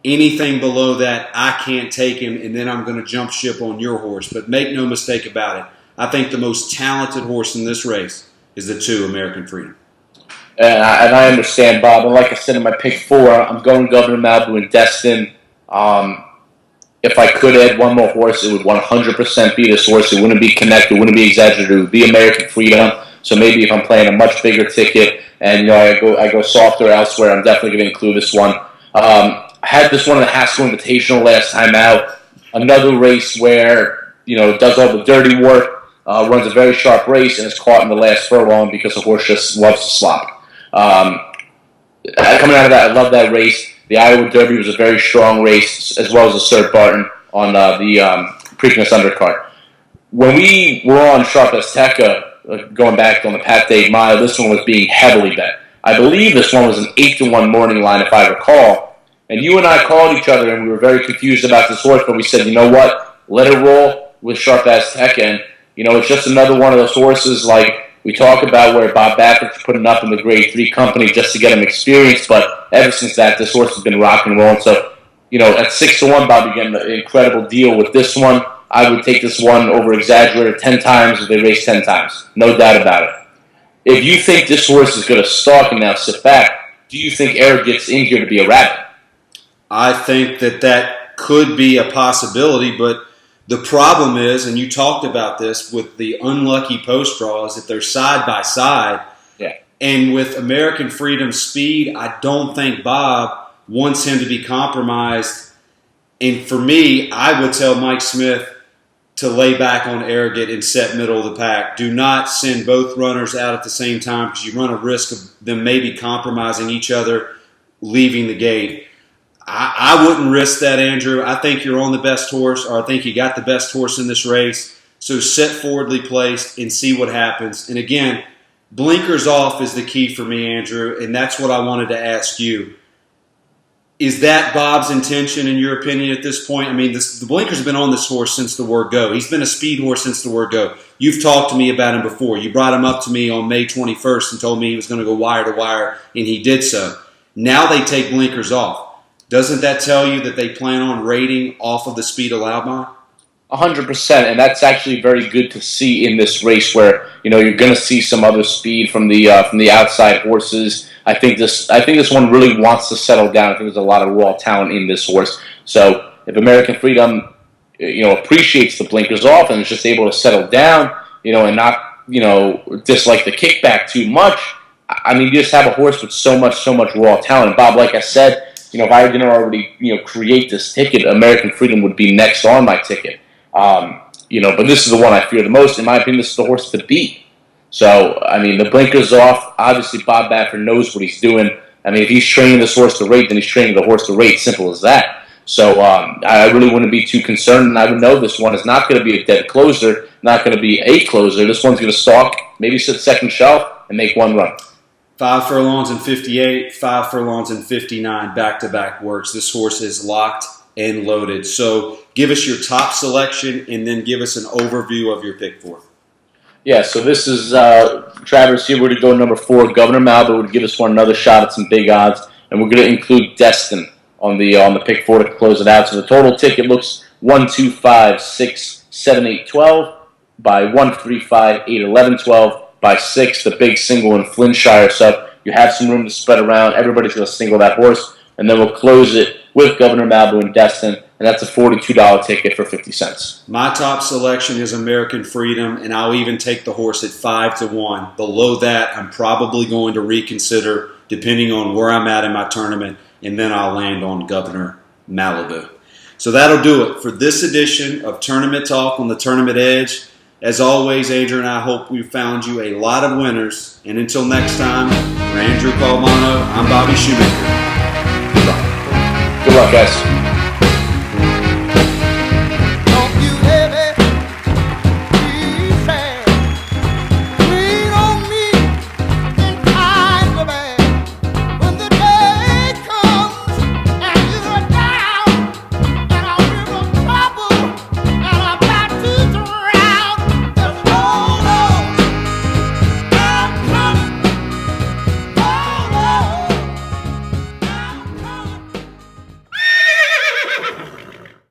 Anything below that, I can't take him, and then I'm going to jump ship on your horse. But make no mistake about it, I think the most talented horse in this race is the 2, American Freedom. And I understand, Bob. And like I said in my pick 4, I'm going Governor Malibu and Destin. If I could add one more horse, it would 100% be this horse. It wouldn't be connected. It wouldn't be exaggerated. It would be American Freedom. So maybe if I'm playing a much bigger ticket and I go softer elsewhere, I'm definitely going to include this one. I had this one in the Haskell Invitational last time out. Another race where, does all the dirty work, runs a very sharp race, and is caught in the last furlong because the horse just loves to slop. Coming out of that, I love that race. The Iowa Derby was a very strong race, as well as the Sir Barton on the Preakness undercard. When we were on Sharp Azteca, going back on the Pat Dave Mile, this one was being heavily bet. I believe this one was an 8-1 morning line, if I recall. And you and I called each other, and we were very confused about this horse, but we said, you know what? Let it roll with Sharp Azteca. And, it's just another one of those horses like we talk about where Bob Baffert's putting up in the grade 3 company just to get him experience. But ever since that, this horse has been rock and rolling. So, at 6-1, Bob, you're getting an incredible deal with this one. I would take this one over exaggerated 10 times if they race 10 times. No doubt about it. If you think this horse is going to stalk and now sit back, do you think Eric gets in here to be a rabbit? I think that could be a possibility, but the problem is, and you talked about this with the unlucky post draws, that they're side by side. Yeah. And with American Freedom speed, I don't think Bob wants him to be compromised. And for me, I would tell Mike Smith to lay back on Arrogant and set middle of the pack. Do not send both runners out at the same time because you run a risk of them maybe compromising each other, leaving the gate. I wouldn't risk that, Andrew. I think you're on the best horse, or I think you got the best horse in this race. So set forwardly placed and see what happens. And again, blinkers off is the key for me, Andrew, and that's what I wanted to ask you. Is that Bob's intention, in your opinion, at this point? I mean, the blinkers have been on this horse since the word go. He's been a speed horse since the word go. You've talked to me about him before. You brought him up to me on May 21st and told me he was going to go wire to wire, and he did so. Now they take blinkers off. Doesn't that tell you that they plan on rating off of the speed allowed by? 100%, and that's actually very good to see in this race, where you're going to see some other speed from the outside horses. I think this one really wants to settle down. I think there's a lot of raw talent in this horse. So if American Freedom, appreciates the blinkers off and is just able to settle down, and not dislike the kickback too much. I mean, you just have a horse with so much raw talent. And Bob, like I said, if I didn't already create this ticket, American Freedom would be next on my ticket. But this is the one I fear the most. In my opinion, this is the horse to beat. So, I mean, the blinkers off. Obviously, Bob Baffert knows what he's doing. I mean, if he's training this horse to rate, then he's training the horse to rate. Simple as that. So, I really wouldn't be too concerned, and I would know this one is not going to be a dead closer, not going to be a closer. This one's going to stalk, maybe sit second shelf, and make one run. 5 furlongs and 58, 5 furlongs and 59, back-to-back works. This horse is locked and loaded. So give us your top selection and then give us an overview of your pick 4. Yeah, so this is Travers here. We're going to go number 4. Governor Malba would give us another shot at some big odds, and we're going to include Destin on the pick 4 to close it out. So the total ticket looks 1, 2, 5, 6, 7, 8, 12 by 1, 3, 5, 8, 11, 12 by 6, the big single in Flintshire. So you have some room to spread around. Everybody's going to single that horse, and then we'll close it with Governor Malba and Destin, and that's a $42 ticket for 50 cents. My top selection is American Freedom, and I'll even take the horse at 5-1. Below that, I'm probably going to reconsider depending on where I'm at in my tournament, and then I'll land on Governor Malibu. So that'll do it for this edition of Tournament Talk on the Tournament Edge. As always, Adrian, I hope we found you a lot of winners. And until next time, for Andrew Calvano, I'm Bobby Shoemaker. Good luck, guys.